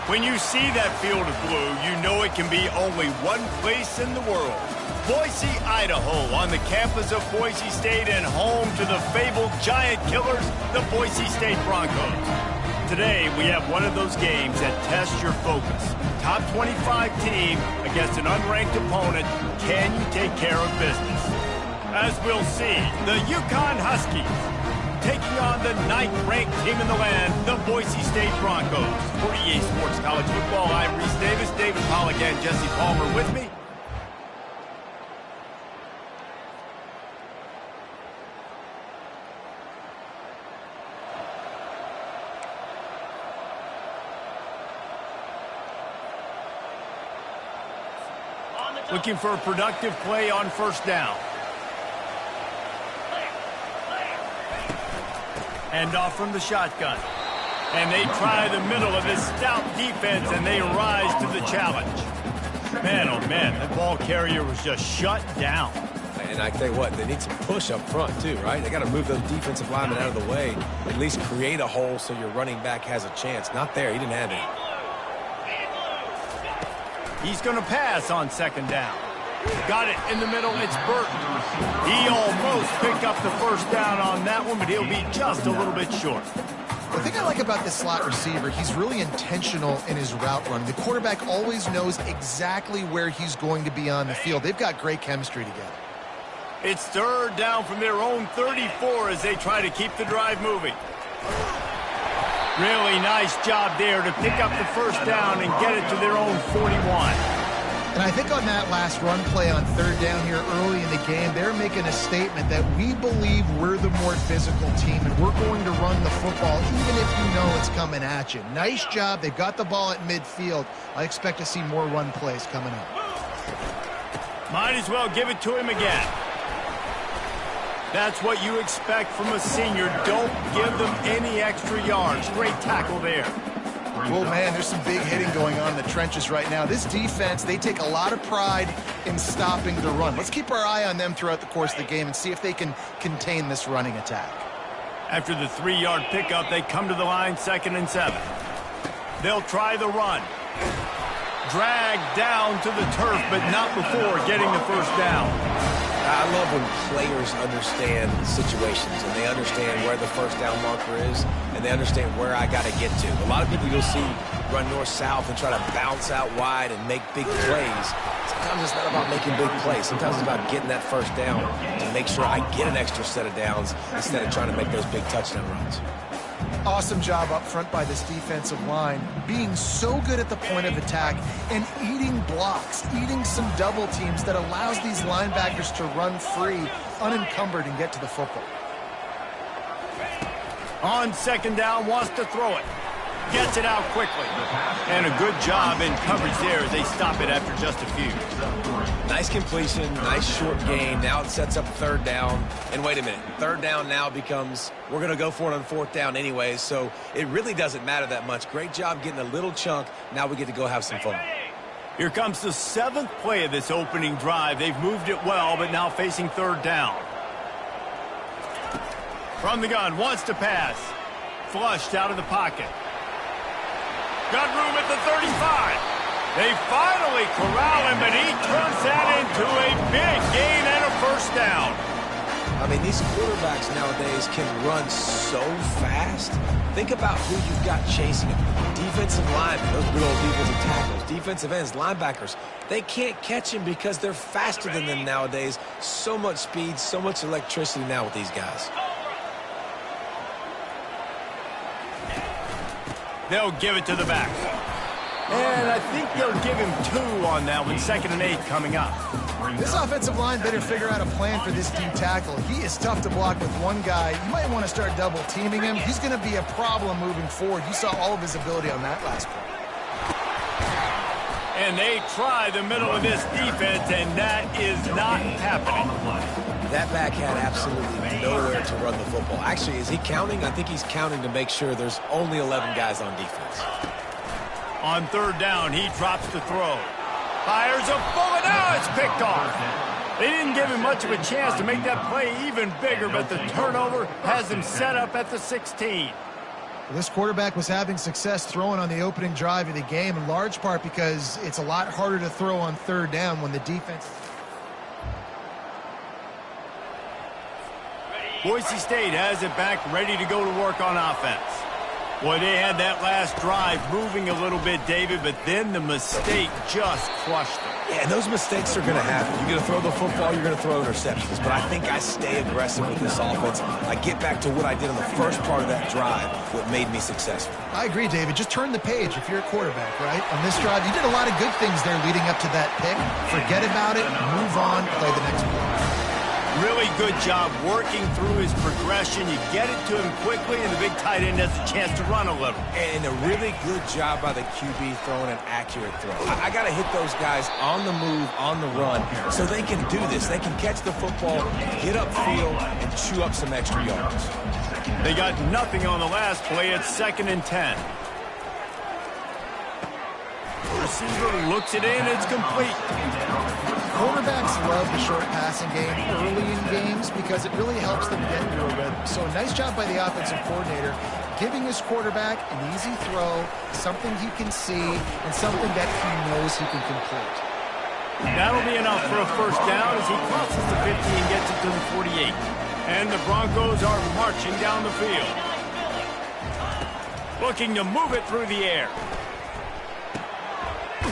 When you see that field of blue, you know it can be only one place in the world. Boise, Idaho, on the campus of Boise State and home to the fabled giant killers, the Boise State Broncos. Today, we have one of those games that tests your focus. Top 25 team against an unranked opponent. Can you take care of business? As we'll see, the Yukon Huskies taking on the 9th-ranked team in the land, the Boise State Broncos. For EA Sports College Football, I'm Reese Davis, David Pollack, and Jesse Palmer with me. Looking for a productive play on first down. Hand off from the shotgun. And they try the middle of this stout defense, and they rise to the challenge. Man, oh man, that ball carrier was just shut down. And I tell you what, they need some push up front too, right? They got to move those defensive linemen out of the way. At least create a hole so your running back has a chance. Not there. He didn't have it. He's going to pass on second down. Got it in the middle. It's Burton. He almost picked up the first down on that one, but he'll be just a little bit short. The thing I like about this slot receiver, he's really intentional in his route run. The quarterback always knows exactly where he's going to be on the field. They've got great chemistry together. It's third down from their own 34 as they try to keep the drive moving. Really nice job there to pick up the first down and get it to their own 41. And I think on that last run play on third down here early in the game, they're making a statement that we believe we're the more physical team and we're going to run the football even if you know it's coming at you. Nice job. They've got the ball at midfield. I expect to see more run plays coming up. Might as well give it to him again. That's what you expect from a senior. Don't give them any extra yards. Great tackle there. Well, man, there's some big hitting going on in the trenches right now. This defense, they take a lot of pride in stopping the run. Let's keep our eye on them throughout the course of the game and see if they can contain this running attack. After the 3-yard pickup, they come to the line, 2nd and 7. They'll try the run. Dragged down to the turf, but not before getting the first down. I love when players understand situations and they understand where the first down marker is and they understand where I got to get to. A lot of people you'll see run north-south and try to bounce out wide and make big plays. Sometimes it's not about making big plays. Sometimes it's about getting that first down to make sure I get an extra set of downs instead of trying to make those big touchdown runs. Awesome job up front by this defensive line, being so good at the point of attack and eating blocks, eating some double teams that allows these linebackers to run free, unencumbered, and get to the football. On second down, wants to throw it. Gets it out quickly. And a good job in coverage there as they stop it after just a few. Nice completion, nice short gain. Now it sets up third down. And wait a minute, third down now becomes, we're going to go for it on fourth down anyway, so it really doesn't matter that much. Great job getting a little chunk. Now we get to go have some fun. Here comes the 7th play of this opening drive. They've moved it well, but now facing third down. From the gun, wants to pass. Flushed out of the pocket. Got room at the 35. They finally corral him, but he turns that into a big gain and a first down. I mean, these quarterbacks nowadays can run so fast. Think about who you've got chasing them. Defensive linemen, those big old defensive tackles, defensive ends, linebackers. They can't catch him because they're faster than them nowadays. So much speed, so much electricity now with these guys. They'll give it to the back. And I think they'll give him 2 on that one. 2nd and 8 coming up. This offensive line better figure out a plan for this D tackle. He is tough to block with one guy. You might want to start double teaming him. He's going to be a problem moving forward. You saw all of his ability on that last play. And they try the middle of this defense, and that is not happening. That back had absolutely nowhere to run the football. Actually, is he counting? I think he's counting to make sure there's only 11 guys on defense. On third down, he drops to throw. Fires a bullet. Now it's picked off. They didn't give him much of a chance to make that play even bigger, but the turnover has him set up at the 16. This quarterback was having success throwing on the opening drive of the game, in large part because it's a lot harder to throw on third down when the defense... Boise State has it back, ready to go to work on offense. Boy, they had that last drive moving a little bit, David, but then the mistake just crushed them. Yeah, and those mistakes are going to happen. You're going to throw the football, you're going to throw interceptions. But I think I stay aggressive with this offense. I get back to what I did on the first part of that drive, what made me successful. I agree, David. Just turn the page if you're a quarterback, right? On this drive, you did a lot of good things there leading up to that pick. Forget about it, move on, play the next play. Really good job working through his progression. You get it to him quickly, and the big tight end has a chance to run a little. And a really good job by the QB throwing an accurate throw. I got to hit those guys on the move, on the run, so they can do this. They can catch the football, get upfield, and chew up some extra yards. They got nothing on the last play. It's 2nd and 10. Receiver looks it in. It's complete. Quarterbacks love the short passing game early in games because it really helps them get into a rhythm. So nice job by the offensive coordinator, giving his quarterback an easy throw, something he can see, and something that he knows he can complete. That'll be enough for a first down as he crosses the 50 and gets it to the 48. And the Broncos are marching down the field. Looking to move it through the air.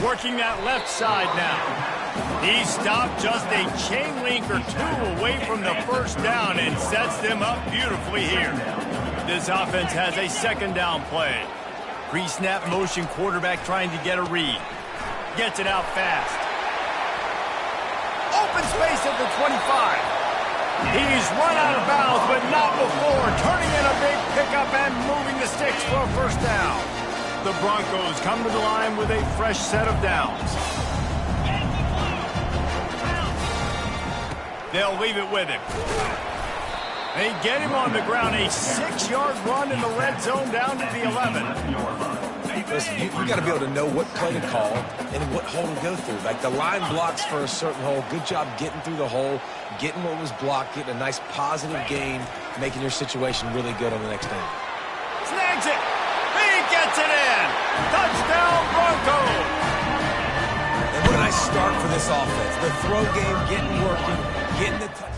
Working that left side now. He stopped just a chain link or two away from the first down and sets them up beautifully here. This offense has a 2nd down play. Pre-snap motion quarterback trying to get a read. Gets it out fast. Open space at the 25. He's run out of bounds, but not before. Turning in a big pickup and moving the sticks for a first down. The Broncos come to the line with a fresh set of downs. They'll leave it with him. They get him on the ground. A 6-yard run in the red zone down to the 11. Listen, you got to be able to know what play to call and what hole to go through. Like the line blocks for a certain hole. Good job getting through the hole, getting what was blocked, getting a nice positive gain, making your situation really good on the next down. Snags it. He gets it in. Touchdown, Broncos. And what a nice start for this offense. The throw game getting working, getting the touch.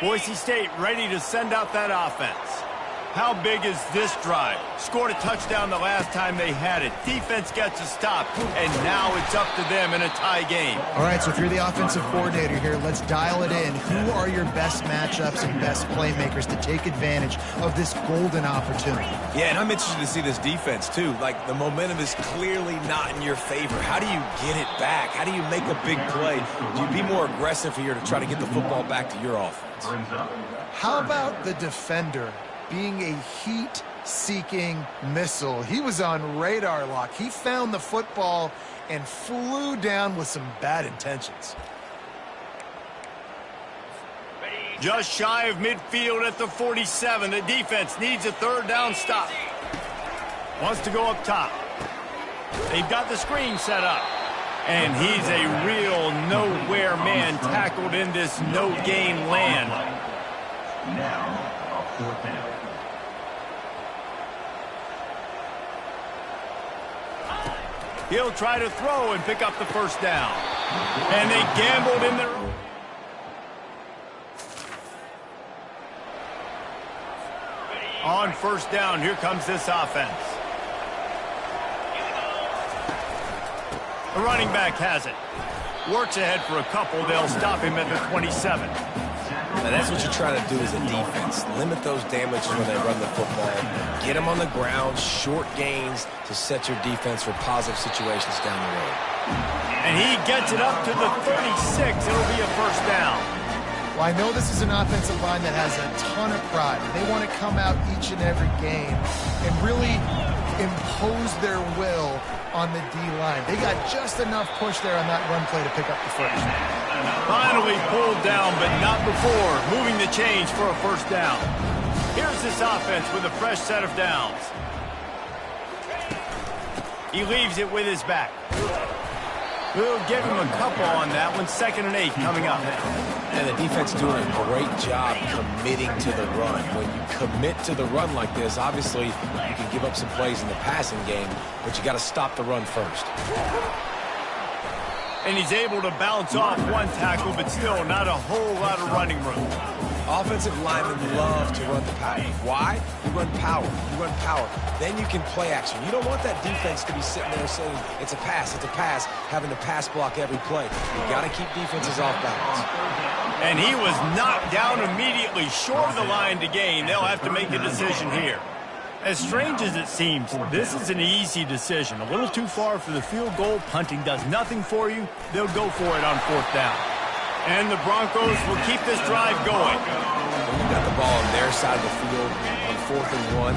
Boise State ready to send out that offense. How big is this drive? Scored a touchdown the last time they had it. Defense gets a stop, and now it's up to them in a tie game. All right, so if you're the offensive coordinator here, let's dial it in. Who are your best matchups and best playmakers to take advantage of this golden opportunity? Yeah, and I'm interested to see this defense, too. Like, the momentum is clearly not in your favor. How do you get it back? How do you make a big play? Do you be more aggressive here to try to get the football back to your offense? How about the defender being a heat-seeking missile? He was on radar lock. He found the football and flew down with some bad intentions. Just shy of midfield at the 47. The defense needs a 3rd down stop. Wants to go up top. They've got the screen set up. And he's a real nowhere man tackled in this no-gain land. Now, a 4th down. He'll try to throw and pick up the first down. And they gambled in their... On first down, here comes this offense. The running back has it. Works ahead for a couple. They'll stop him at the 27. Now that's what you're trying to do as a defense. Limit those damages when they run the football. Get them on the ground, short gains to set your defense for positive situations down the road. And he gets it up to the 36. It'll be a first down. Well, I know this is an offensive line that has a ton of pride. They want to come out each and every game and really impose their will on the D-line. They got just enough push there on that run play to pick up the first. Finally pulled down, but not before. Moving the change for a first down. Here's this offense with a fresh set of downs. He leaves it with his back. We'll give him a couple on that one. 2nd and 8 coming up. And the defense doing a great job committing to the run. When you commit to the run like this, obviously you can give up some plays in the passing game, but you got to stop the run first. And he's able to bounce off one tackle, but still not a whole lot of running room. Offensive linemen love to run the power. Why? You run power. You run power. Then you can play action. You don't want that defense to be sitting there saying, it's a pass, having to pass block every play. You got to keep defenses off balance. And he was knocked down immediately, short of the line to gain. They'll have to make a decision here. As strange as it seems, this is an easy decision. A little too far for the field goal. Punting does nothing for you. They'll go for it on 4th down. And the Broncos will keep this drive going. When you got the ball on their side of the field on 4th and 1,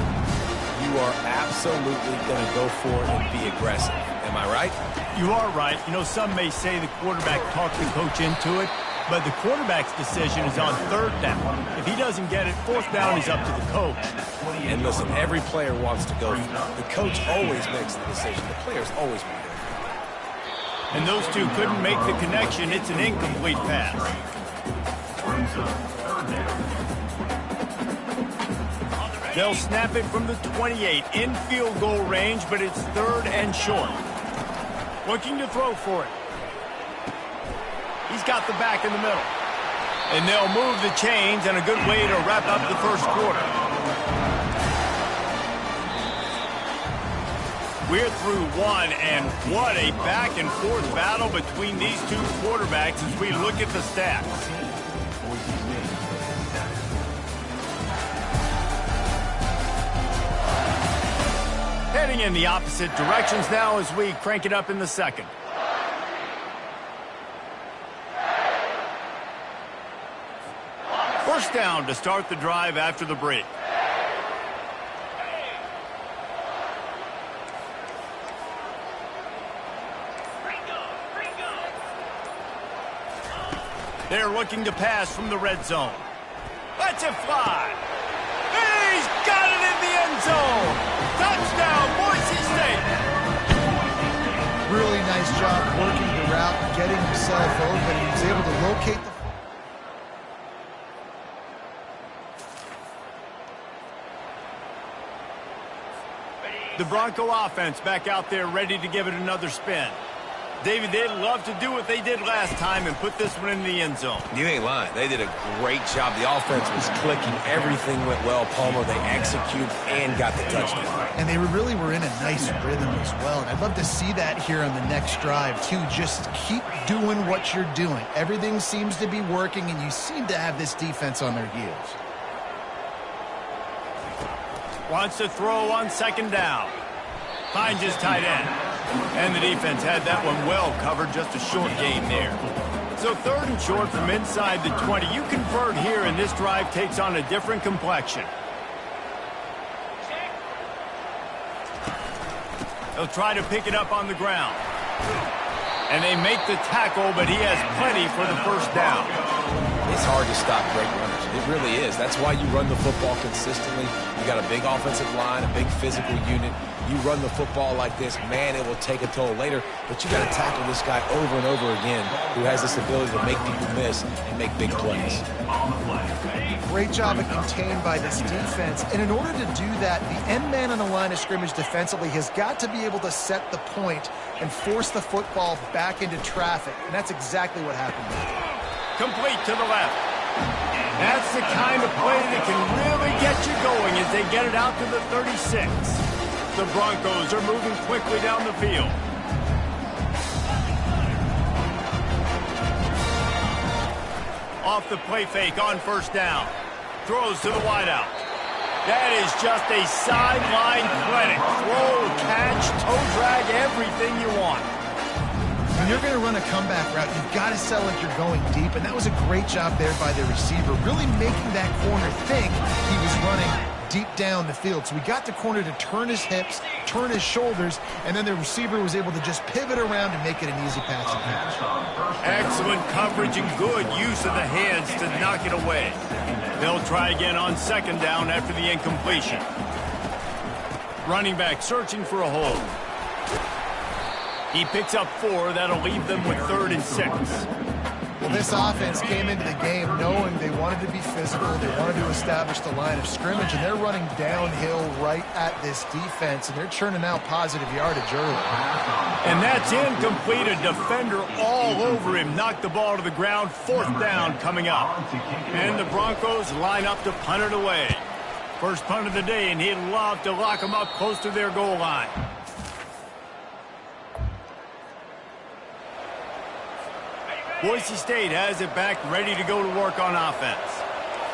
you are absolutely going to go for it and be aggressive. Am I right? You are right. You know, some may say the quarterback talked the coach into it, but the quarterback's decision is on 3rd down. If he doesn't get it, 4th down is up to the coach. And listen, every player wants to go for it. The coach always makes the decision. The players always want to go. And those two couldn't make the connection. It's an incomplete pass. They'll snap it from the 28 in field goal range, but it's 3rd and short. Looking to throw for it. He's got the back in the middle. And they'll move the chains, and a good way to wrap up the first quarter. We're through one, and what a back-and-forth battle between these two quarterbacks as we look at the stats. Heading in the opposite directions now as we crank it up in the second. First down to start the drive after the break. They're looking to pass from the red zone. Let's it fly. He's got it in the end zone. Touchdown, Boise State. Really nice job working the route, getting himself open. He was able to locate the... The Bronco offense back out there ready to give it another spin. David, they'd love to do what they did last time and put this one in the end zone. You ain't lying. They did a great job. The offense was clicking. Everything went well. Palmer, they executed and got the touchdown. And they really were in a nice rhythm as well. And I'd love to see that here on the next drive, too. Just keep doing what you're doing. Everything seems to be working, and you seem to have this defense on their heels. Wants to throw on 2nd down. Finds his tight end. And the defense had that one well covered, just a short gain there. So 3rd and short from inside the 20. You convert here, and this drive takes on a different complexion. They'll try to pick it up on the ground. And they make the tackle, but he has plenty for the first down. It's hard to stop great runners. It really is. That's why you run the football consistently. You got a big offensive line, a big physical unit. You run the football like this, man, it will take a toll later. But you got to tackle this guy over and over again who has this ability to make people miss and make big plays. Great job of contained by this defense. And in order to do that, the end man on the line of scrimmage defensively has got to be able to set the point and force the football back into traffic. And that's exactly what happened there. Complete to the left. That's the kind of play that can really get you going as they get it out to the 36. The Broncos are moving quickly down the field. Off the play fake on 1st down. Throws to the wideout. That is just a sideline clinic. Throw, catch, toe drag, everything you want. When you're going to run a comeback route, you've got to sell like you're going deep, and that was a great job there by the receiver, really making that corner think he was running deep down the field. So we got the corner to turn his hips, turn his shoulders, and then the receiver was able to just pivot around and make it an easy pass and catch. Excellent coverage and good use of the hands to knock it away. They'll try again on 2nd down after the incompletion. Running back searching for a hole. He picks up 4. That'll leave them with 3rd and 6. Well, this offense came into the game knowing they wanted to be physical, they wanted to establish the line of scrimmage, and they're running downhill right at this defense, and they're churning out positive yardage early. And that's incomplete. A defender all over him. Knocked the ball to the ground. 4th down coming up. And the Broncos line up to punt it away. First punt of the day, and he'd love to lock them up close to their goal line. Boise State has it back, ready to go to work on offense.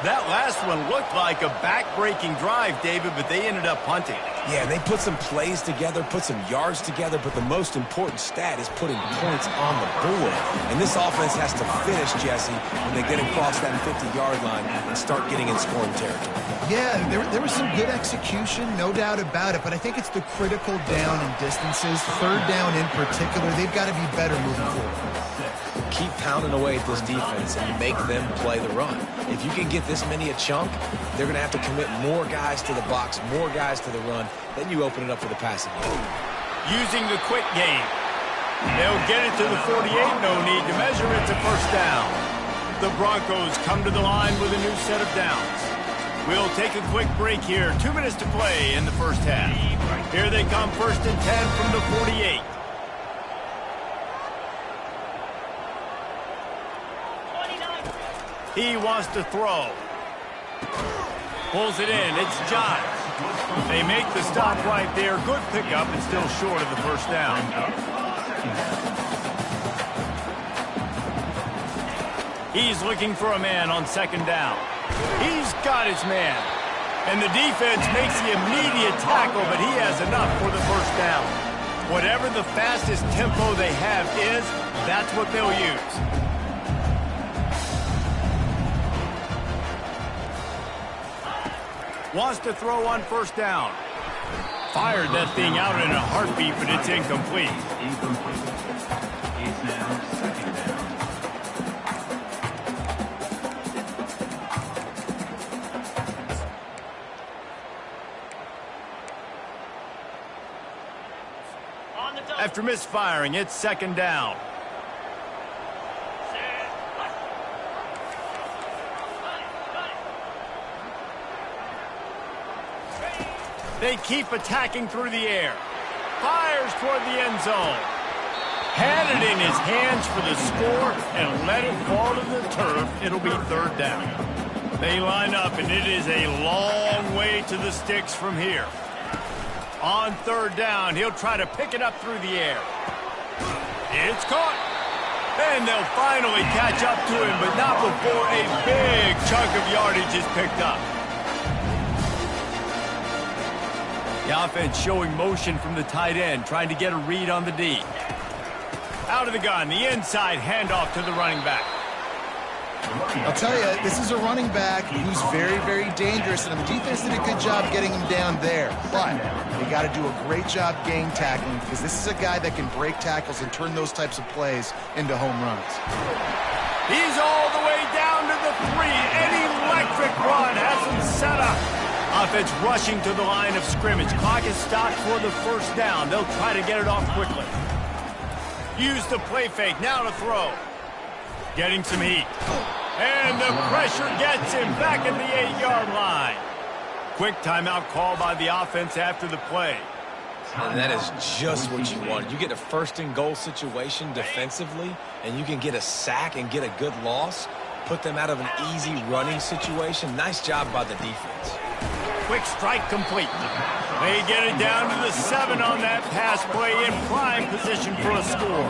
That last one looked like a back-breaking drive, David, but they ended up punting. Yeah, they put some plays together, put some yards together, but the most important stat is putting points on the board. And this offense has to finish, Jesse, when they get across that 50-yard line and start getting in scoring territory. Yeah, there was some good execution, no doubt about it, but I think it's the critical down and distances, 3rd down in particular. They've got to be better moving forward. Keep pounding away at this defense and make them play the run. If you can get this many a chunk, they're going to have to commit more guys to the box, more guys to the run. Then you open it up for the passing game. Using the quick game. They'll get it to the 48. No need to measure. It's a 1st down. The Broncos come to the line with a new set of downs. We'll take a quick break here. 2 minutes to play in the first half. Here they come, 1st and 10 from the 48. He wants to throw. Pulls it in. It's Giles. They make the stop right there. Good pickup and still short of the 1st down. He's looking for a man on 2nd down. He's got his man. And the defense makes the immediate tackle, but he has enough for the 1st down. Whatever the fastest tempo they have is, that's what they'll use. Wants to throw on 1st down. Fired that thing out in a heartbeat, but it's incomplete. It's now 2nd down. After misfiring, it's 2nd down. They keep attacking through the air. Fires toward the end zone. Had it in his hands for the score and let it fall to the turf. It'll be 3rd down. They line up, and it is a long way to the sticks from here. On 3rd down, he'll try to pick it up through the air. It's caught. And they'll finally catch up to him, but not before a big chunk of yardage is picked up. The offense showing motion from the tight end, trying to get a read on the D. Out of the gun, the inside handoff to the running back. I'll tell you, this is a running back who's very, very dangerous, and the defense did a good job getting him down there. But they got to do a great job gang tackling, because this is a guy that can break tackles and turn those types of plays into home runs. He's all the way down to the 3. An electric run has him set up. Offense rushing to the line of scrimmage. Clock is stopped for the 1st down. They'll try to get it off quickly. Use the play fake. Now to throw. Getting some heat. And the pressure gets him back at the 8-yard line. Quick timeout call by the offense after the play. And that is just what you want. You get a 1st and goal situation defensively, and you can get a sack and get a good loss. Put them out of an easy running situation. Nice job by the defense. Quick strike complete. They get it down to the 7 on that pass play, in prime position for a score.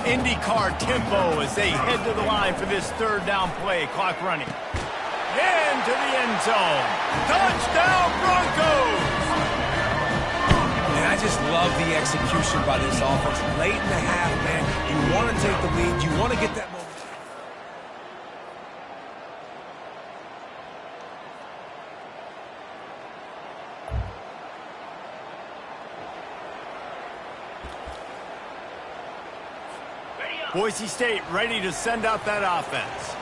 IndyCar tempo as they head to the line for this 3rd down play. Clock running. Into the end zone. Touchdown Broncos! And I just love the execution by this offense. Late in the half, man, you want to take the lead. You want to get that momentum. Boise State ready to send out that offense.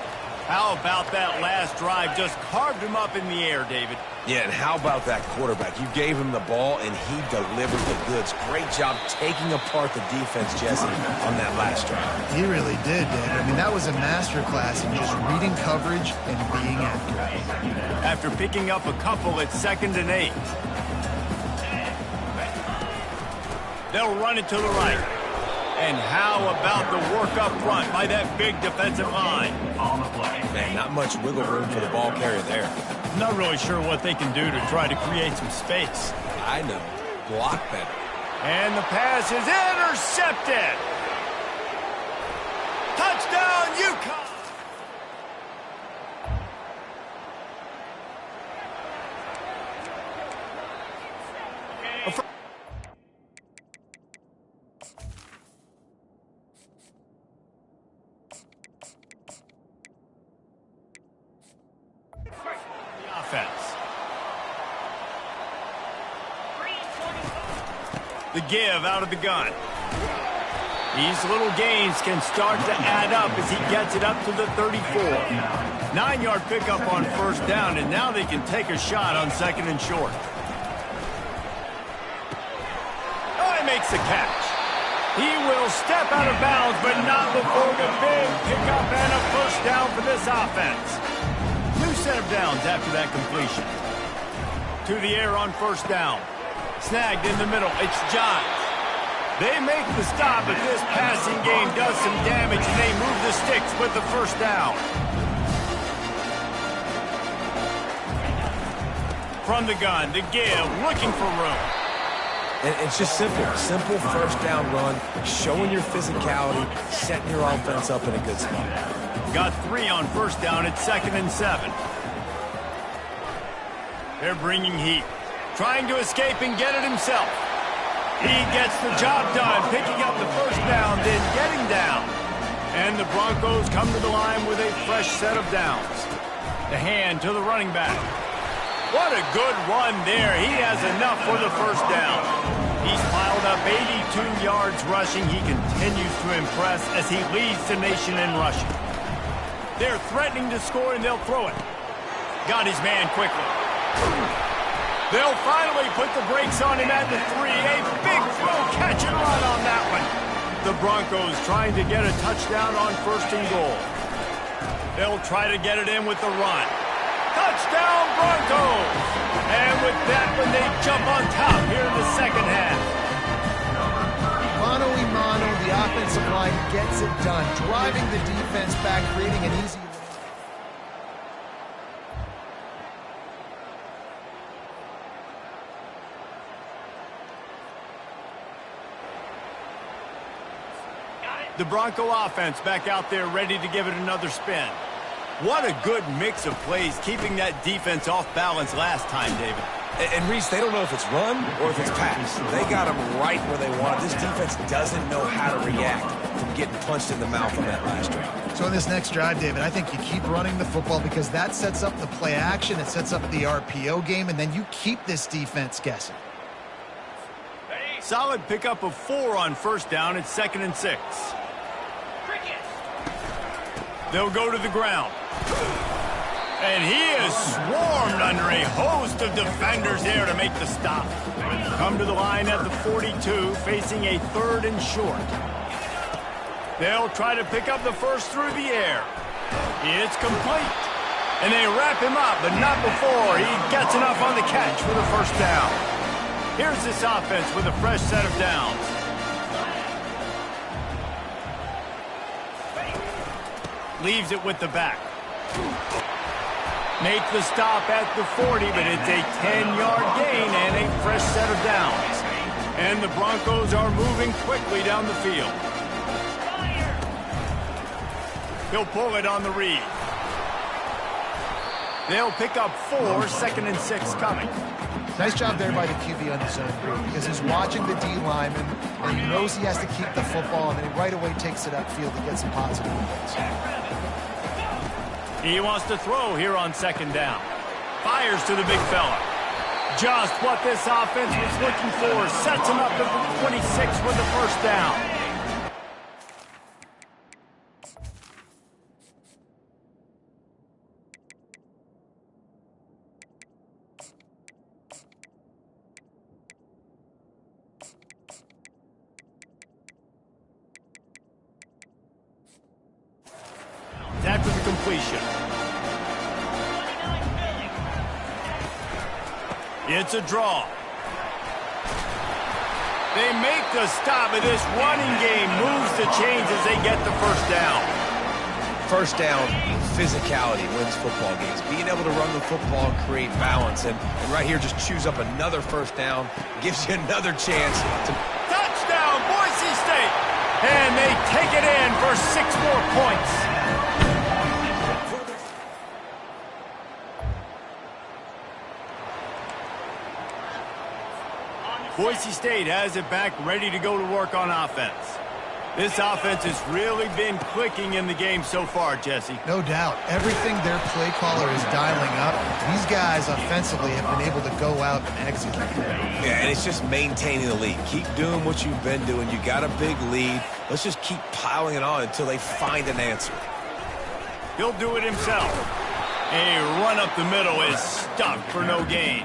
How about that last drive? Just carved him up in the air, David. Yeah, and how about that quarterback? You gave him the ball, and he delivered the goods. Great job taking apart the defense, Jesse, on that last drive. He really did, David. I mean, that was a masterclass in just reading coverage and being accurate. After picking up a couple, it's 2nd and 8. They'll run it to the right. And how about the work up front by that big defensive line? Man, not much wiggle room for the ball carrier there. Not really sure what they can do to try to create some space. I know. Block better. And the pass is intercepted. Touchdown, UConn! The give out of the gun. These little gains can start to add up as he gets it up to the 34. 9-yard pickup on 1st down, and now they can take a shot on 2nd and short. Oh, he makes the catch. He will step out of bounds, but not before the big pickup and a 1st down for this offense. New set of downs after that completion. To the air on 1st down. Snagged in the middle. It's Giants. They make the stop, but this passing game does some damage, and they move the sticks with the 1st down. From the gun, the give, looking for room. And it's just simple. Simple 1st down run, showing your physicality, setting your offense up in a good spot. Got 3 on 1st down. It's 2nd and 7. They're bringing heat. Trying to escape and get it himself. He gets the job done, picking up the 1st down, then getting down. And the Broncos come to the line with a fresh set of downs. The hand to the running back. What a good run there. He has enough for the 1st down. He's piled up 82 yards rushing. He continues to impress as he leads the nation in rushing. They're threatening to score, and they'll throw it. Got his man quickly. They'll finally put the brakes on him at the 3. A big throw, catch and run on that one. The Broncos trying to get a touchdown on 1st and goal. They'll try to get it in with the run. Touchdown, Broncos! And with that one, they jump on top here in the 2nd half. Mano a mano, the offensive line gets it done, driving the defense back, creating an easy... The Bronco offense back out there ready to give it another spin. What a good mix of plays, keeping that defense off balance last time, David. And Reese, they don't know if it's run or if it's pass. They got them right where they want. This defense doesn't know how to react from getting punched in the mouth on that last drive. So in this next drive, David, I think you keep running the football because that sets up the play action, it sets up the RPO game, and then you keep this defense guessing. Solid pickup of 4 on 1st down. It's 2nd and 6. They'll go to the ground. And he is swarmed under a host of defenders there to make the stop. Come to the line at the 42, facing a 3rd and short. They'll try to pick up the 1st through the air. It's complete. And they wrap him up, but not before he gets enough on the catch for the 1st down. Here's this offense with a fresh set of downs. Leaves it with the back. Make the stop at the 40, but it's a 10-yard gain and a fresh set of downs. And the Broncos are moving quickly down the field. He'll pull it on the read. They'll pick up 4, 2nd and 6 coming. Nice job there by the QB on the zone group because he's watching the D lineman and he knows he has to keep the football, and then he right away takes it upfield to get some positive results. He wants to throw here on 2nd down. Fires to the big fella. Just what this offense was looking for. Sets him up at the 26 with the 1st down. after the completion. It's a draw. They make the stop, and this running game moves the chains as they get the first down. First down, physicality wins football games. Being able to run the football and create balance. And right here, just choose up another first down. Gives you another chance to... Touchdown, Boise State! And they take it in for 6 more points. Boise State has it back, ready to go to work on offense. This offense has really been clicking in the game so far, Jesse. No doubt. Everything their play caller is dialing up, these guys offensively have been able to go out and execute. Yeah, and it's just maintaining the lead. Keep doing what you've been doing. You got a big lead. Let's just keep piling it on until they find an answer. He'll do it himself. A run up the middle is stuck for no gain.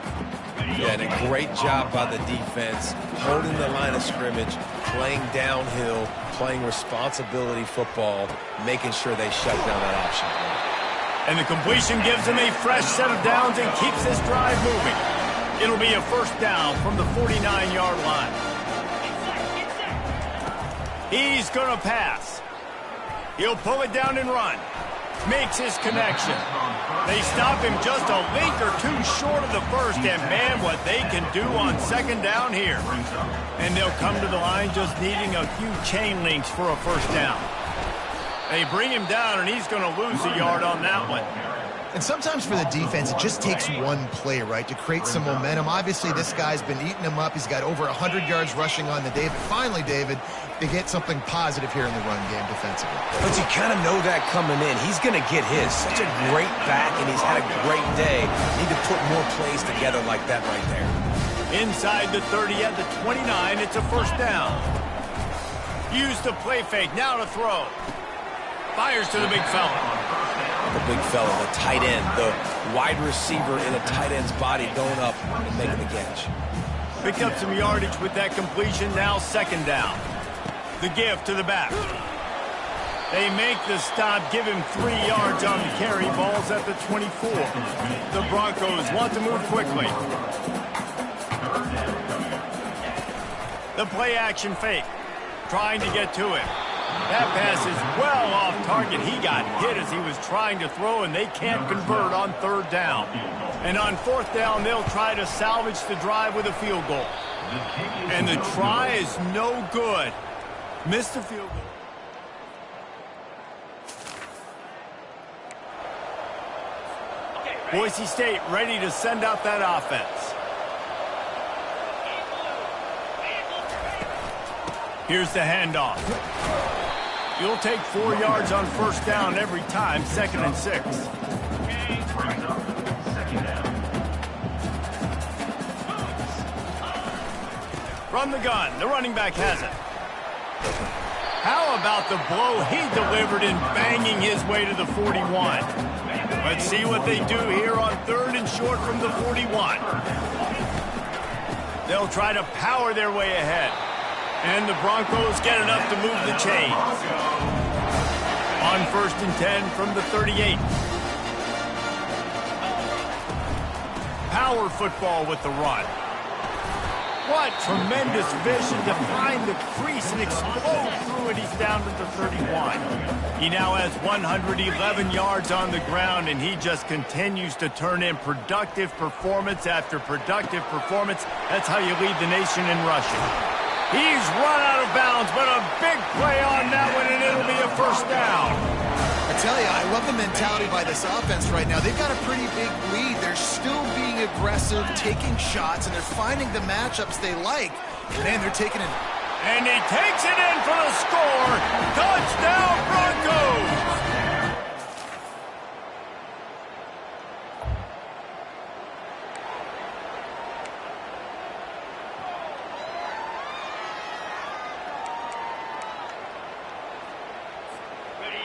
Yeah, and a great job by the defense, holding the line of scrimmage, playing downhill, playing responsibility football, making sure they shut down that option. And the completion gives him a fresh set of downs and keeps this drive moving. It'll be a first down from the 49-yard line. He's going to pass. He'll pull it down and run. Makes his connection. They stop him just a link or two short of the first, and man, what they can do on second down here. And they'll come to the line just needing a few chain links for a first down. They bring him down, and he's going to lose a yard on that one. And sometimes for the defense, it just takes one play, right, to create some momentum. Obviously, this guy's been eating him up. He's got over 100 yards rushing on the day. But finally, David, they get something positive here in the run game defensively. But you kind of know that coming in. He's going to get his. Such a great back, and he's had a great day. Need to put more plays together like that right there. Inside the 30 at the 29, it's a first down. Use the play fake, now to throw. Fires to the big fella. The big fella, the tight end, the wide receiver in a tight end's body going up and making the catch. Picked up some yardage with that completion, now second down. The give to the back. They make the stop, give him 3 yards on the carry. Ball's at the 24. The Broncos want to move quickly. The play action fake, trying to get to him. That pass is well off target. He got hit as he was trying to throw, and they can't convert on third down. And on fourth down, they'll try to salvage the drive with a field goal. And the try is no good. Missed the field goal. Boise State ready to send out that offense. Here's the handoff. You'll take 4 yards on first down every time, 2nd and 6. From the gun, the running back has it. How about the blow he delivered in banging his way to the 41? Let's see what they do here on 3rd and short from the 41. They'll try to power their way ahead. And the Broncos get enough to move the chains. On 1st and 10 from the 38. Power football with the run. What tremendous vision to find the crease and explode through it. He's down to the 31. He now has 111 yards on the ground, and he just continues to turn in productive performance after productive performance. That's how you lead the nation in rushing. He's run out of bounds, but a big play on that one, and it'll be a first down. I tell you, I love the mentality by this offense right now. They've got a pretty big lead. They're still being aggressive, taking shots, and they're finding the matchups they like. Man, they're taking it. And he takes it in for the score. Touchdown, Broncos!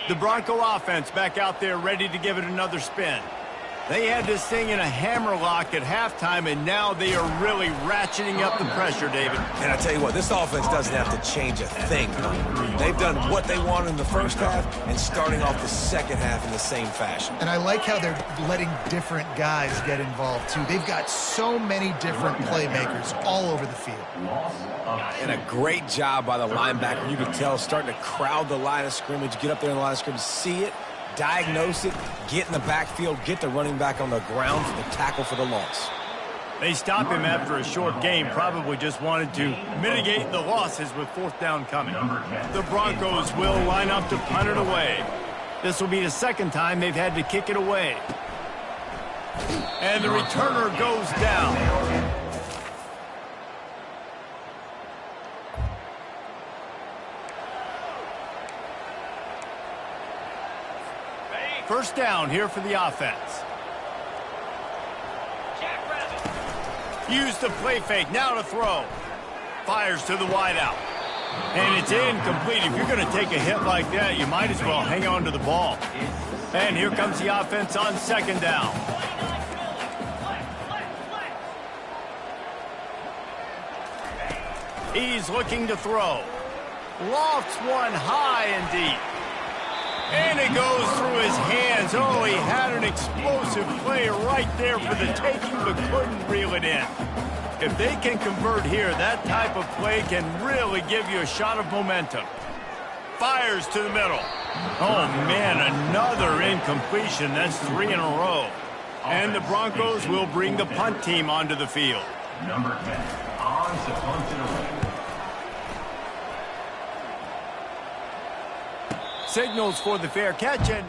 The Bronco offense back out there ready to give it another spin. They had this thing in a hammerlock at halftime, and now they are really ratcheting up the pressure, David. And I tell you what, this offense doesn't have to change a thing. They've done what they wanted in the first half and starting off the second half in the same fashion. And I like how they're letting different guys get involved, too. They've got so many different playmakers all over the field. And a great job by the linebacker. You could tell, starting to crowd the line of scrimmage, get up there in the line of scrimmage, see it, diagnose it, get in the backfield, get the running back on the ground for the tackle for the loss. They stop him after a short game, probably just wanted to mitigate the losses with fourth down coming. The Broncos will line up to punt it away. This will be the second time they've had to kick it away. And the returner goes down. First down here for the offense. Use the play fake, now to throw. Fires to the wideout. And it's incomplete. If you're going to take a hit like that, you might as well hang on to the ball. And here comes the offense on second down. He's looking to throw. Lofts one high and deep. And it goes through his hands. Oh, he had an explosive play right there for the taking, but couldn't reel it in. If they can convert here, that type of play can really give you a shot of momentum. Fires to the middle. Oh, man, another incompletion. That's 3 in a row. And the Broncos will bring the punt team onto the field. Number 10, on to punt it away. Signals for the fair catch, and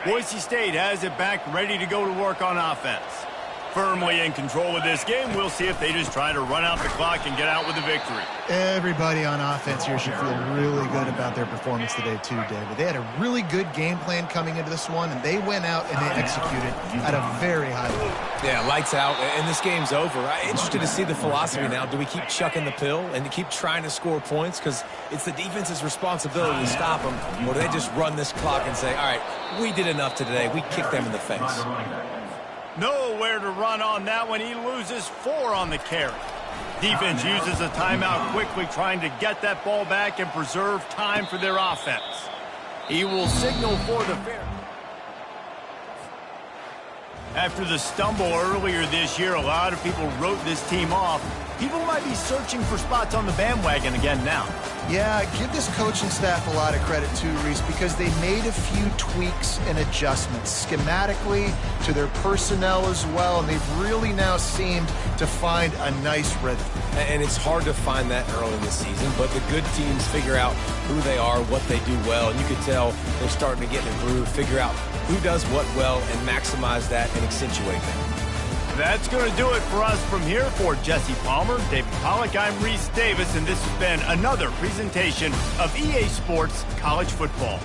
Boise State has it back, ready to go to work on offense. Firmly in control of this game. We'll see if they just try to run out the clock and get out with a victory. Everybody on offense here should feel really good about their performance today, too, David. They had a really good game plan coming into this one, and they went out and they executed at a very high level. Yeah, lights out, and this game's over. I'm interested to see the philosophy now. Do we keep chucking the pill and to keep trying to score points? Because it's the defense's responsibility to stop them. Or do they just run this clock and say, all right, we did enough today. We kicked them in the face. Nowhere to run on that one. He loses 4 on the carry. Defense uses a timeout quickly, trying to get that ball back and preserve time for their offense. He will signal for the fair. After the stumble earlier this year, a lot of people wrote this team off. People might be searching for spots on the bandwagon again now. Yeah, give this coaching staff a lot of credit too, Reese, because they made a few tweaks and adjustments schematically to their personnel as well, and they've really now seemed to find a nice rhythm. And it's hard to find that early in the season, but the good teams figure out who they are, what they do well, and you can tell they're starting to get in a groove, figure out who does what well, and maximize that and accentuate that. That's going to do it for us from here. For Jesse Palmer, David Pollack, I'm Reese Davis, and this has been another presentation of EA Sports College Football.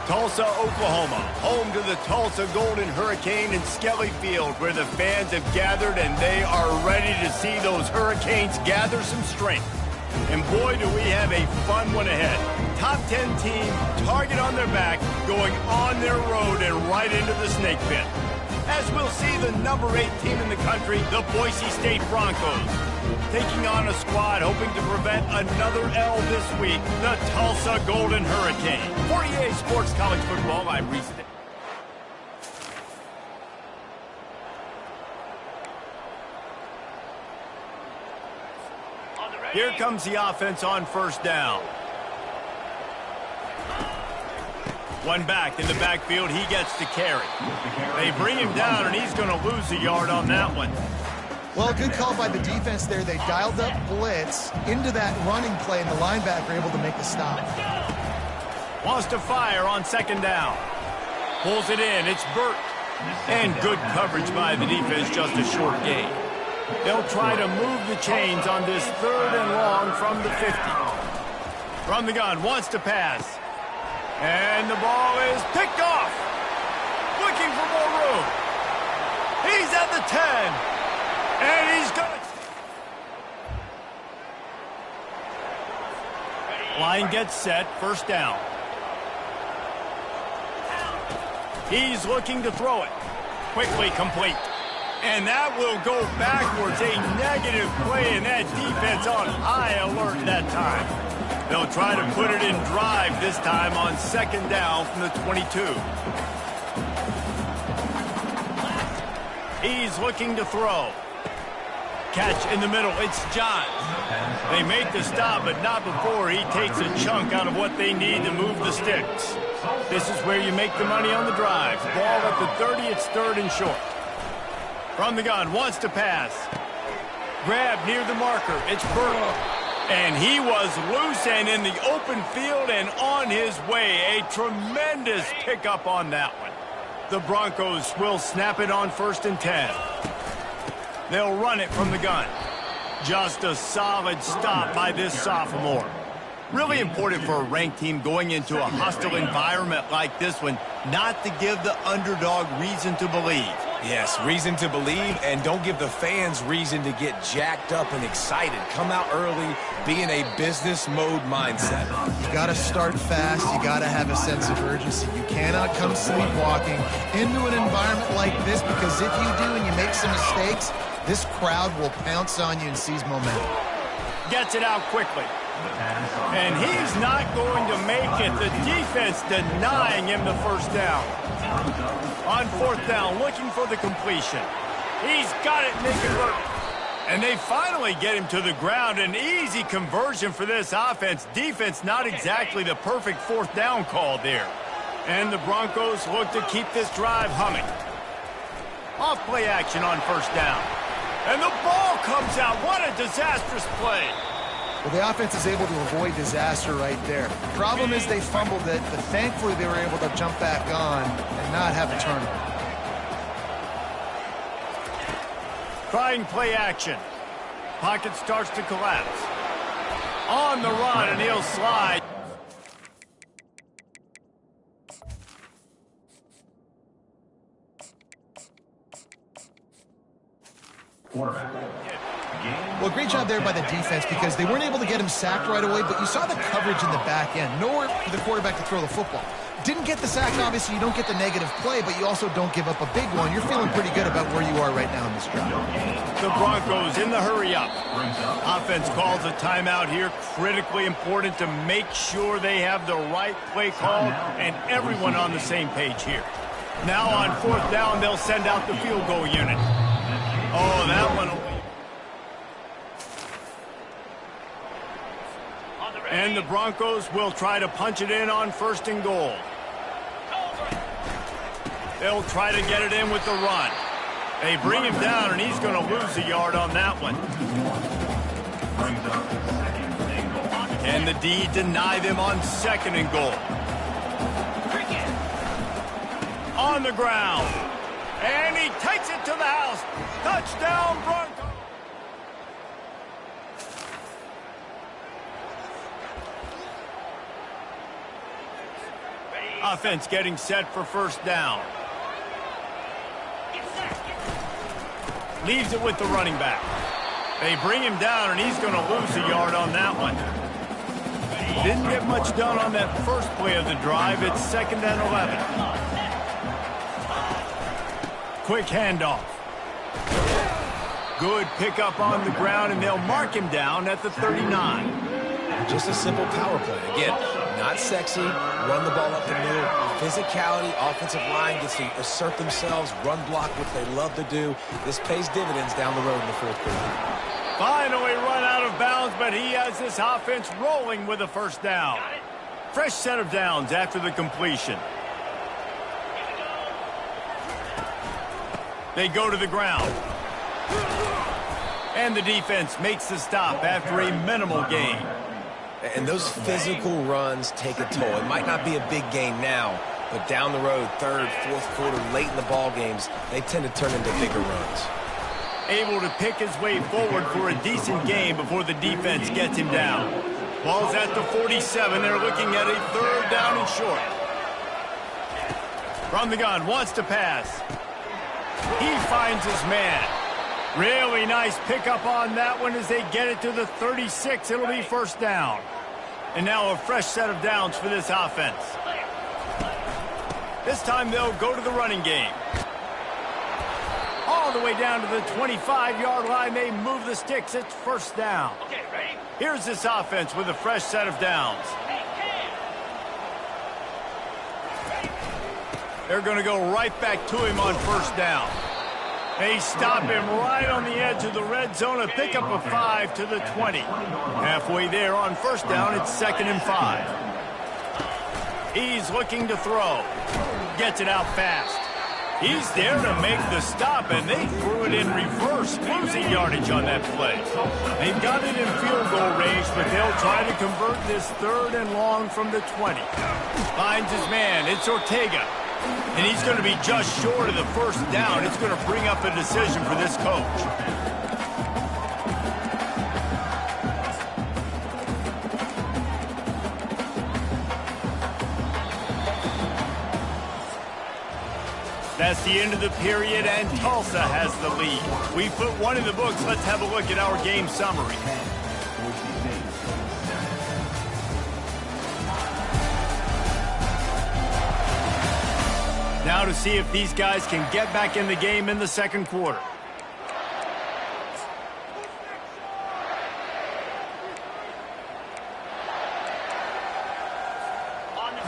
Tulsa, Oklahoma, home to the Tulsa Golden Hurricane in Skelly Field, where the fans have gathered and they are ready to see those Hurricanes gather some strength. And boy, do we have a fun one ahead. Top 10 team, target on their back, going on their road and right into the snake pit. As we'll see the number 8 team in the country, the Boise State Broncos, taking on a squad hoping to prevent another L this week, the Tulsa Golden Hurricane. For EA Sports College Football, I'm Reese. Here comes the offense on first down. One back in the backfield, he gets to carry. They bring him down, and he's going to lose a yard on that one. Well, good call by the defense there. They dialed up blitz into that running play, and the linebacker able to make the stop. Wants to fire on second down. Pulls it in. It's Burt. And good coverage by the defense, just a short gain. They'll try to move the chains on this 3rd and long from the 50. From the gun, wants to pass. And the ball is picked off. Looking for more room. He's at the 10. And he's got it. Line gets set, first down. He's looking to throw it. Quickly complete. And that will go backwards. A negative play, and that defense on high alert that time. They'll try to put it in drive this time on second down from the 22. He's looking to throw. Catch in the middle. It's Johns. They make the stop, but not before he takes a chunk out of what they need to move the sticks. This is where you make the money on the drive. Ball at the 30. It's 3rd and short. From the gun, wants to pass. Grab near the marker. It's Burt. And he was loose and in the open field and on his way. A tremendous pickup on that one. The Broncos will snap it on 1st and 10. They'll run it from the gun. Just a solid stop by this sophomore. Really important for a ranked team going into a hostile environment like this one, not to give the underdog reason to believe. Yes, reason to believe, and don't give the fans reason to get jacked up and excited. Come out early, be in a business mode mindset. You got to start fast. You got to have a sense of urgency. You cannot come sleepwalking into an environment like this, because if you do and you make some mistakes, this crowd will pounce on you and seize momentum. Gets it out quickly. And he's not going to make it. The defense denying him the first down. On 4th down, looking for the completion. He's got it, make it work. And they finally get him to the ground. An easy conversion for this offense. Defense not exactly the perfect 4th down call there. And the Broncos look to keep this drive humming. Off play action on 1st down. And the ball comes out. What a disastrous play. Well, the offense is able to avoid disaster right there. Problem is they fumbled it, but thankfully they were able to jump back on and not have a turnover. Trying play action. Pocket starts to collapse. On the run, and he'll slide. Quarterback. Well, great job there by the defense, because they weren't able to get him sacked right away, but you saw the coverage in the back end. Nowhere for the quarterback to throw the football. Didn't get the sack, obviously. You don't get the negative play, but you also don't give up a big one. You're feeling pretty good about where you are right now in this drive. The Broncos in the hurry-up. Offense calls a timeout here. Critically important to make sure they have the right play call and everyone on the same page here. Now on 4th down, they'll send out the field goal unit. Oh, that one away. And the Broncos will try to punch it in on 1st and goal. They'll try to get it in with the run. They bring him down, and he's going to lose a yard on that one. Can the D deny them on 2nd and goal? On the ground. And he takes it to the house. Touchdown, Broncos. Offense getting set for first down. Leaves it with the running back. They bring him down, and he's going to lose a yard on that one. Didn't get much done on that first play of the drive. It's 2nd and 11. Quick handoff. Good pickup on the ground, and they'll mark him down at the 39. Just a simple power play. Again, not sexy, run the ball up the middle. Physicality, offensive line gets to assert themselves, run block, which they love to do. This pays dividends down the road in the 4th quarter. Finally run out of bounds, but he has this offense rolling with a first down. Fresh set of downs after the completion. They go to the ground. And the defense makes the stop after a minimal gain. And those physical runs take a toll. It might not be a big gain now, but down the road, 3rd, 4th quarter, late in the ball games, they tend to turn into bigger runs. Able to pick his way forward for a decent game before the defense gets him down. Ball's at the 47. They're looking at a 3rd down and short. From the gun, wants to pass. He finds his man. Really nice pickup on that one as they get it to the 36. It'll be first down. And now a fresh set of downs for this offense. This time they'll go to the running game. All the way down to the 25-yard line. They move the sticks. It's first down. Okay, ready? Here's this offense with a fresh set of downs. They're going to go right back to him on first down. They stop him right on the edge of the red zone. A pickup of 5 to the 20. Halfway there on first down, it's 2nd and 5. He's looking to throw. Gets it out fast. He's there to make the stop, and they threw it in reverse, losing yardage on that play. They've got it in field goal range, but they'll try to convert this 3rd and long from the 20. Finds his man. It's Ortega. And he's going to be just short of the first down. It's going to bring up a decision for this coach. That's the end of the period, and Tulsa has the lead. We put one in the books. Let's have a look at our game summary. Now to see if these guys can get back in the game in the 2nd quarter.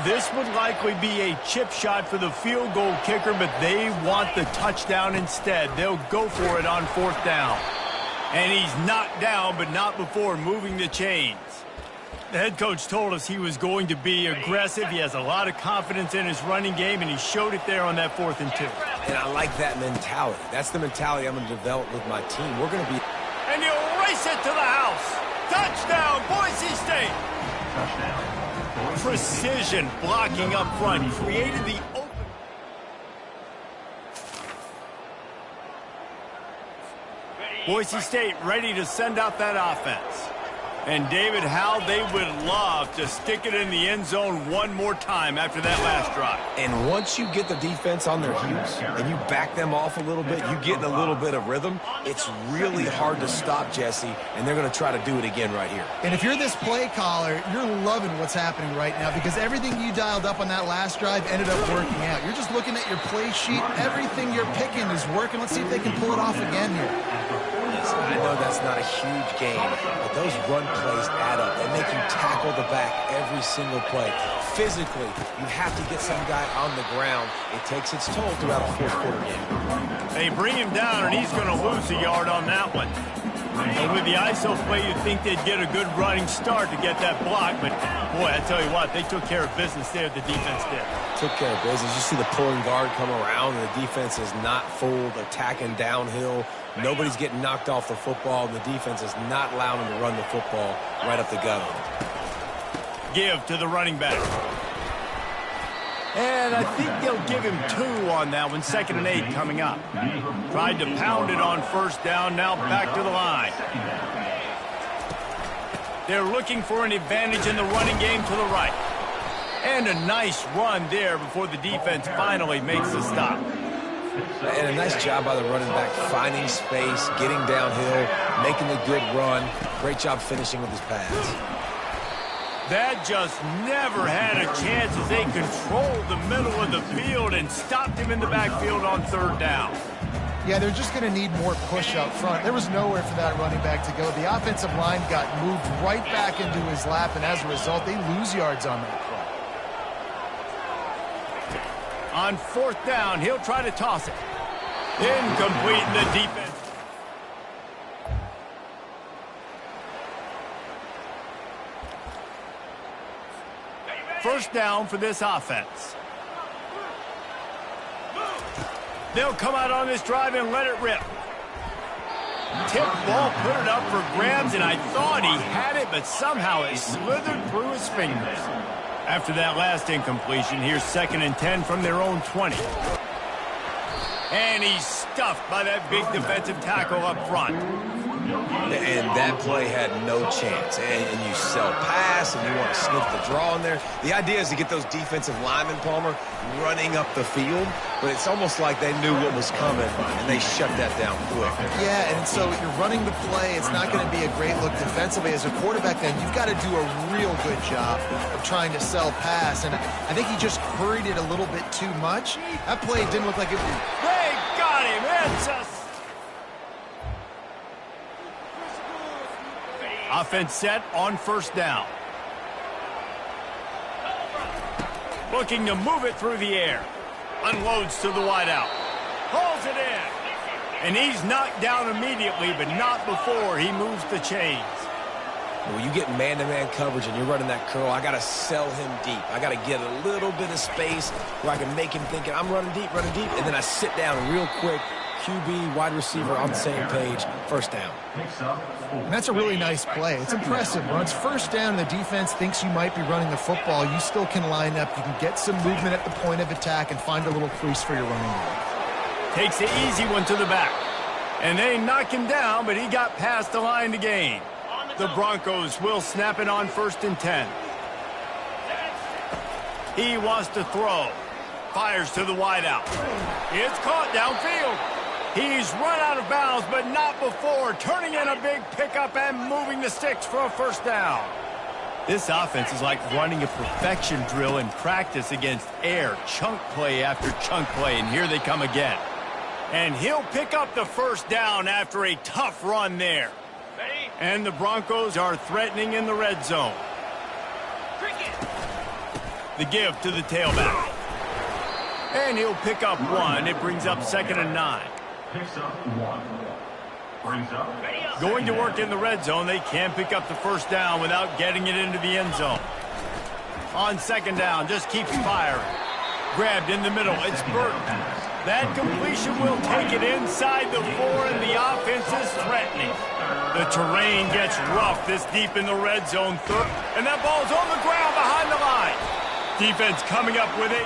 This would likely be a chip shot for the field goal kicker, but they want the touchdown instead. They'll go for it on 4th down. And he's knocked down, but not before moving the chains. The head coach told us he was going to be aggressive. He has a lot of confidence in his running game, and he showed it there on that 4th and 2. And I like that mentality. That's the mentality I'm going to develop with my team. We're going to be... And you race it to the house. Touchdown, Boise State. Touchdown. Precision blocking up front. Created the open... Boise State ready to send out that offense. And, David, how they would love to stick it in the end zone one more time after that last drive. And once you get the defense on their heels and you back them off a little bit, you get in a little bit of rhythm, it's really hard to stop, Jesse, and they're going to try to do it again right here. And if you're this play caller, you're loving what's happening right now because everything you dialed up on that last drive ended up working out. You're just looking at your play sheet. Everything you're picking is working. Let's see if they can pull it off again here. I know that's not a huge game, but those run plays add up. They make you tackle the back every single play. Physically, you have to get some guy on the ground. It takes its toll throughout a 4th quarter game. They bring him down, and he's going to lose a yard on that one. And with the ISO play, you'd think they'd get a good running start to get that block, but boy, I tell you what, they took care of business there, the defense did. Took care of business. You see the pulling guard come around, and the defense is not fooled, attacking downhill. Nobody's getting knocked off the football, and the defense is not allowing them to run the football right up the gut. Give to the running back. And I think they'll give him 2 on that one. 2nd and 8 coming up. Tried to pound it on first down. Now back to the line. They're looking for an advantage in the running game to the right. And a nice run there before the defense finally makes the stop. And a nice job by the running back, finding space, getting downhill, making a good run. Great job finishing with his pads. That just never had a chance as they controlled the middle of the field and stopped him in the backfield on third down. Yeah, they're just going to need more push up front. There was nowhere for that running back to go. The offensive line got moved right back into his lap, and as a result, they lose yards on that play. On fourth down, he'll try to toss it. Incomplete in the defense. First down for this offense. They'll come out on this drive and let it rip. Tip ball, put it up for grabs, and I thought he had it, but somehow it slithered through his fingers. After that last incompletion, here's 2nd and 10 from their own 20. And he's stuffed by that big defensive tackle up front. And that play had no chance. And you sell pass, and you want to sniff the draw in there. The idea is to get those defensive linemen, Palmer, running up the field. But it's almost like they knew what was coming, and they shut that down quick. Yeah, and so you're running the play. It's not going to be a great look defensively. As a quarterback, then, you've got to do a real good job of trying to sell pass. And I think he just hurried it a little bit too much. That play didn't look like it was... They got him. It's a... Offense set on first down. Looking to move it through the air. Unloads to the wideout. Hauls it in. And he's knocked down immediately, but not before he moves the chains. When you get man-to-man coverage and you're running that curl, I got to sell him deep. I got to get a little bit of space where I can make him think I'm running deep, and then I sit down real quick. QB, wide receiver on the same page. First down. And that's a really nice play. It's impressive. When it's first down and the defense thinks you might be running the football, you still can line up. You can get some movement at the point of attack and find a little crease for your running back. Takes the easy one to the back. And they knock him down, but he got past the line to gain. The Broncos will snap it on 1st and 10. He wants to throw. Fires to the wideout. It's caught downfield. He's run out of bounds, but not before turning in a big pickup and moving the sticks for a first down. This offense is like running a perfection drill in practice against air, chunk play after chunk play, and here they come again. And he'll pick up the first down after a tough run there. And the Broncos are threatening in the red zone. The give to the tailback. And he'll pick up one. It brings up 2nd and 9. Picks up 1. Brings up. Going to work in the red zone. They can pick up the first down without getting it into the end zone. On 2nd down, just keeps firing. Grabbed in the middle. It's Burton. That completion will take it inside the 4, and the offense is threatening. The terrain gets rough this deep in the red zone. And that ball's on the ground behind the line. Defense coming up with a...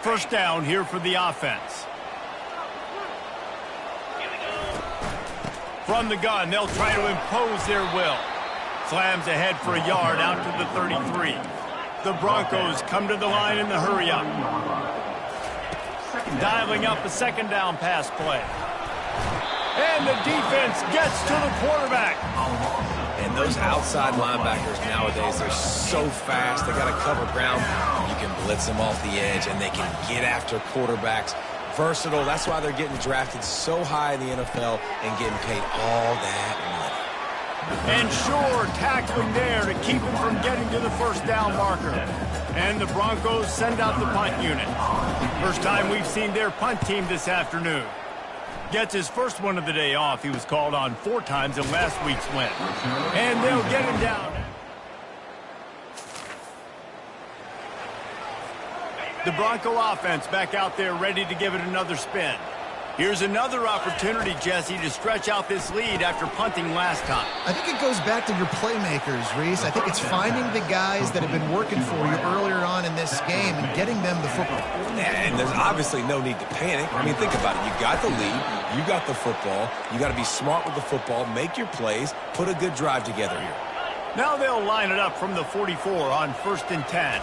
First down here for the offense. From the gun, they'll try to impose their will. Slams ahead for a yard out to the 33. The Broncos come to the line in the hurry-up. Dialing up a 2nd down pass play. And the defense gets to the quarterback. And those outside linebackers nowadays, they're so fast. They got to cover ground. You can blitz them off the edge, and they can get after quarterbacks. Versatile. That's why they're getting drafted so high in the NFL and getting paid all that money. And sure, tackling there to keep him from getting to the first down marker. And the Broncos send out the punt unit. First time we've seen their punt team this afternoon. Gets his first one of the day off. He was called on 4 times in last week's win. And they'll get him down. The Bronco offense back out there ready to give it another spin. Here's another opportunity, Jesse, to stretch out this lead after punting last time. I think it goes back to your playmakers, Reese. I think it's finding the guys that have been working for you earlier on in this game and getting them the football. And there's obviously no need to panic. I mean, think about it. You got the lead. You got the football. You got to be smart with the football. Make your plays. Put a good drive together here. Now they'll line it up from the 44 on 1st and 10.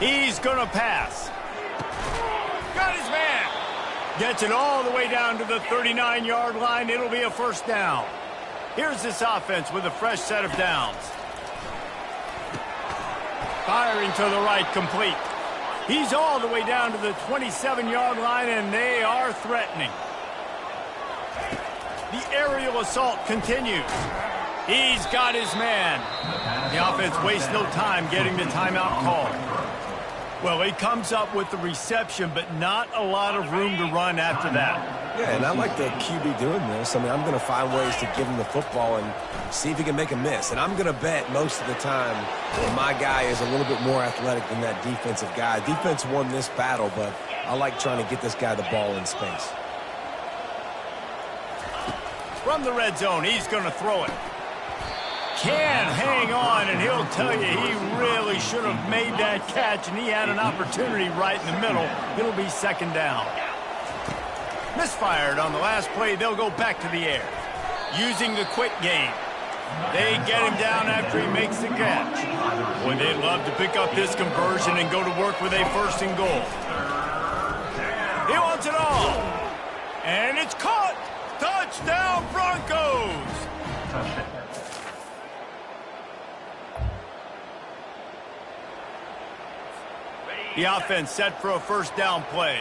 He's going to pass. Got his man. Gets it all the way down to the 39-yard line. It'll be a first down. Here's this offense with a fresh set of downs. Firing to the right, complete. He's all the way down to the 27-yard line, and they are threatening. The aerial assault continues. He's got his man. The offense wastes no time getting the timeout called. Well, he comes up with the reception, but not a lot of room to run after that. Yeah, and I like the QB doing this. I mean, I'm going to find ways to give him the football and see if he can make a miss. And I'm going to bet most of the time that my guy is a little bit more athletic than that defensive guy. Defense won this battle, but I like trying to get this guy the ball in space. From the red zone, he's going to throw it. Can hang on, and he'll tell you he really should have made that catch, and he had an opportunity right in the middle. It'll be second down. Misfired on the last play. They'll go back to the air. Using the quick game. They get him down after he makes the catch. Boy, they'd love to pick up this conversion and go to work with a 1st and goal. He wants it all. And it's caught. Touchdown, Broncos. The offense set for a first down play.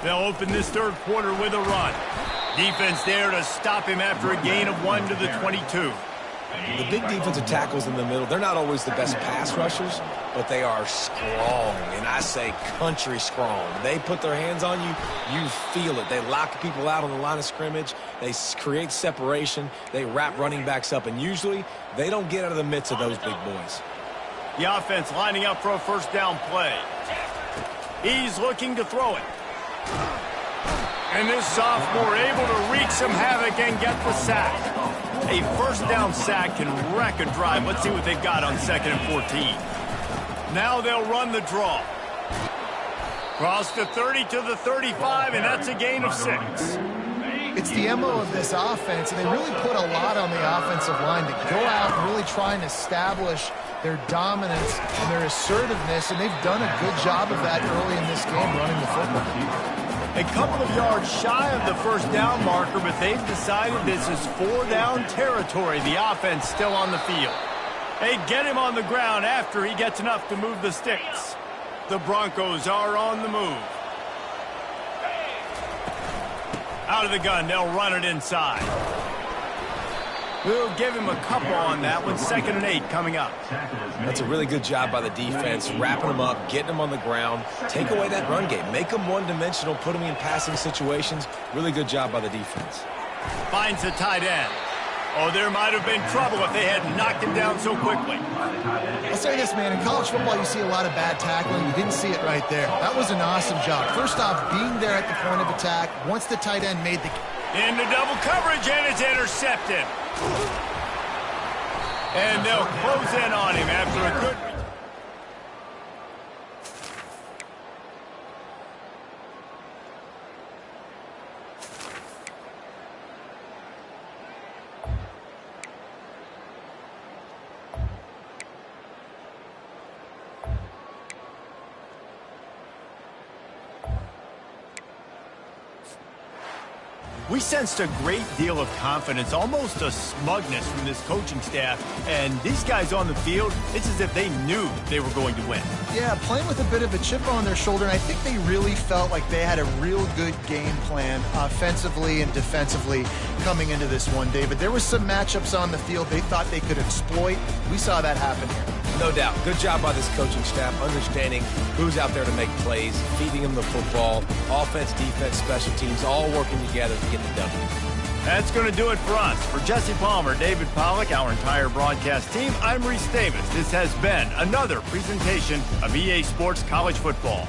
They'll open this third quarter with a run. Defense there to stop him after a gain of 1 to the 22. The big defensive tackles in the middle, they're not always the best pass rushers, but they are strong, and I say country strong. They put their hands on you, you feel it. They lock people out on the line of scrimmage. They create separation. They wrap running backs up, and usually they don't get out of the midst of those big boys. The offense lining up for a first down play. He's looking to throw it. And this sophomore able to wreak some havoc and get the sack. A first down sack can wreck a drive. Let's see what they've got on 2nd and 14. Now they'll run the draw. Cross the 30 to the 35, and that's a gain of 6. It's the MO of this offense, and they really put a lot on the offensive line to go out and really try and establish their dominance and their assertiveness, and they've done a good job of that early in this game running the football. A couple of yards shy of the first down marker, but they've decided this is 4-down territory. The offense still on the field. They get him on the ground after he gets enough to move the sticks. The Broncos are on the move. Out of the gun, they'll run it inside. We'll give him a couple on that one. 2nd and 8 coming up. That's a really good job by the defense, wrapping them up, getting them on the ground. Take away that run game. Make them one-dimensional, put them in passing situations. Really good job by the defense. Finds the tight end. Oh, there might have been trouble if they had knocked him down so quickly. I'll say this, man. In college football, you see a lot of bad tackling. You didn't see it right there. That was an awesome job. First off, being there at the point of attack. Once the tight end made the... Into double coverage, and it's intercepted. And they'll close in on him after a good... We sensed a great deal of confidence, almost a smugness from this coaching staff. And these guys on the field, it's as if they knew they were going to win. Yeah, playing with a bit of a chip on their shoulder, and I think they really felt like they had a real good game plan offensively and defensively coming into this one, David. There were some matchups on the field they thought they could exploit. We saw that happen here. No doubt. Good job by this coaching staff, understanding who's out there to make plays, feeding them the football, offense, defense, special teams, all working together to get the W. That's going to do it for us. For Jesse Palmer, David Pollack, our entire broadcast team, I'm Reese Davis. This has been another presentation of EA Sports College Football.